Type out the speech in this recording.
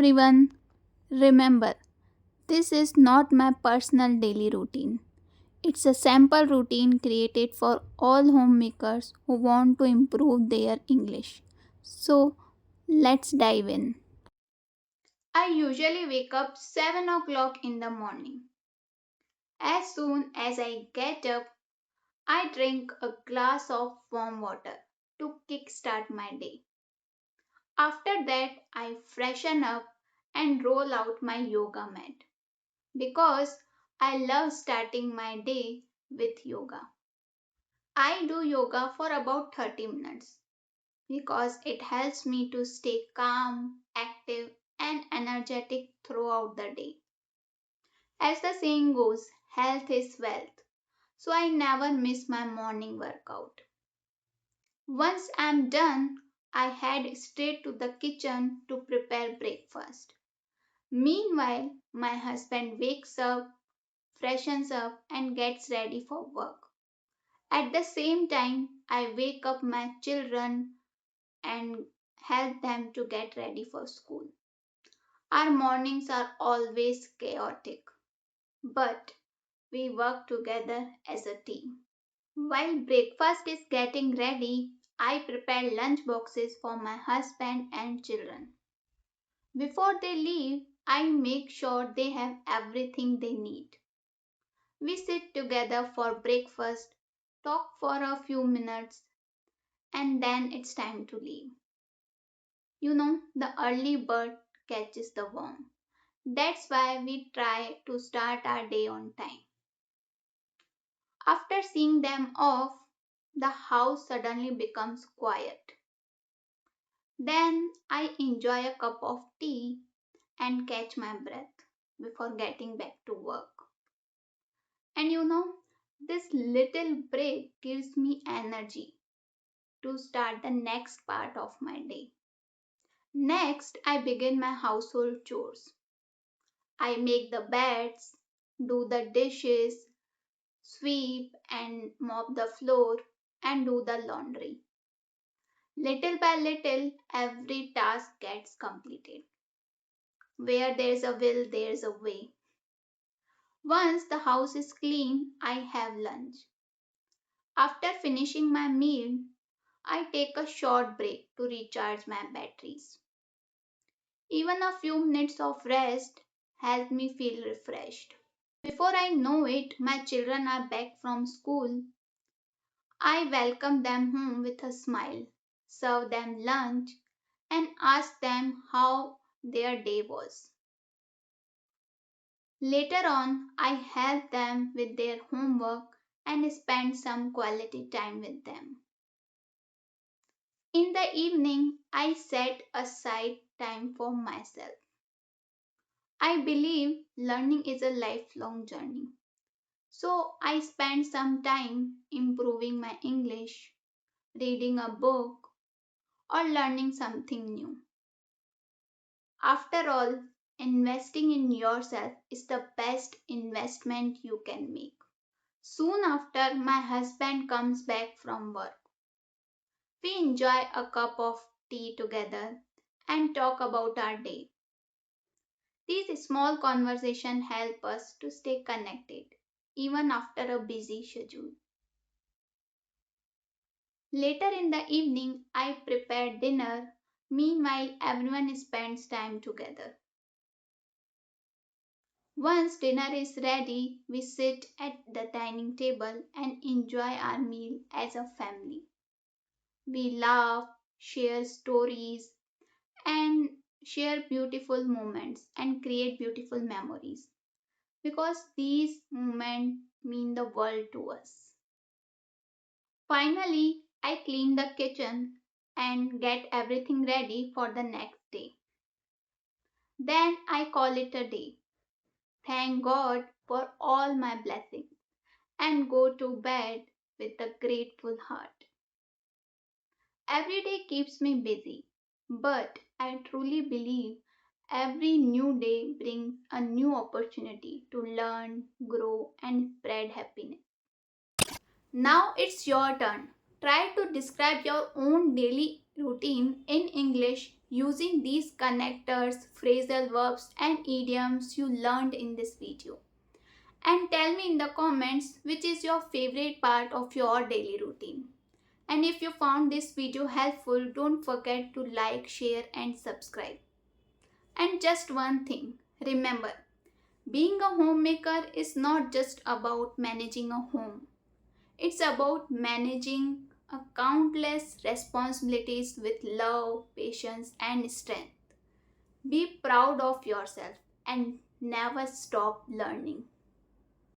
everyone. Remember, this is not my personal daily routine. It's a sample routine created for all homemakers who want to improve their English. So, let's dive in. I usually wake up 7 o'clock in the morning. As soon as I get up, I drink a glass of warm water to kickstart my day. After that, I freshen up and roll out my yoga mat because I love starting my day with yoga. I do yoga for about 30 minutes because it helps me to stay calm, active, and energetic throughout the day. As the saying goes, health is wealth, so I never miss my morning workout. Once I'm done, I head straight to the kitchen to prepare breakfast. Meanwhile, my husband wakes up, freshens up, and gets ready for work. At the same time, I wake up my children and help them to get ready for school. Our mornings are always chaotic, but we work together as a team. While breakfast is getting ready, I prepare lunch boxes for my husband and children. Before they leave, I make sure they have everything they need. We sit together for breakfast, talk for a few minutes, and then it's time to leave. The early bird catches the worm. That's why we try to start our day on time. After seeing them off, the house suddenly becomes quiet. Then I enjoy a cup of tea and catch my breath before getting back to work. And this little break gives me energy to start the next part of my day. Next, I begin my household chores. I make the beds, do the dishes, sweep and mop the floor, and do the laundry. Little by little, every task gets completed. Where there's a will, there's a way. Once the house is clean, I have lunch. After finishing my meal, I take a short break to recharge my batteries. Even a few minutes of rest help me feel refreshed. Before I know it, my children are back from school. I welcome them home with a smile, serve them lunch, and ask them how their day was. Later on, I help them with their homework and spend some quality time with them. In the evening, I set aside time for myself. I believe learning is a lifelong journey. So I spend some time improving my English, reading a book, or learning something new. After all, investing in yourself is the best investment you can make. Soon after, my husband comes back from work. We enjoy a cup of tea together and talk about our day. These small conversations help us to stay connected, even after a busy schedule. Later in the evening, I prepare dinner. Meanwhile, everyone spends time together. Once dinner is ready, we sit at the dining table and enjoy our meal as a family. We laugh, share stories, and share beautiful moments and create beautiful memories because these moments mean the world to us. Finally, I clean the kitchen and get everything ready for the next day. Then I call it a day. Thank God for all my blessings and go to bed with a grateful heart. Every day keeps me busy, but I truly believe every new day brings a new opportunity to learn, grow, and spread happiness. Now it's your turn. Try to describe your own daily routine in English using these connectors, phrasal verbs, and idioms you learned in this video. And tell me in the comments which is your favorite part of your daily routine. And if you found this video helpful, don't forget to like, share, and subscribe. And just one thing, remember, being a homemaker is not just about managing a home. It's about managing a countless responsibilities with love, patience, and strength. Be proud of yourself and never stop learning.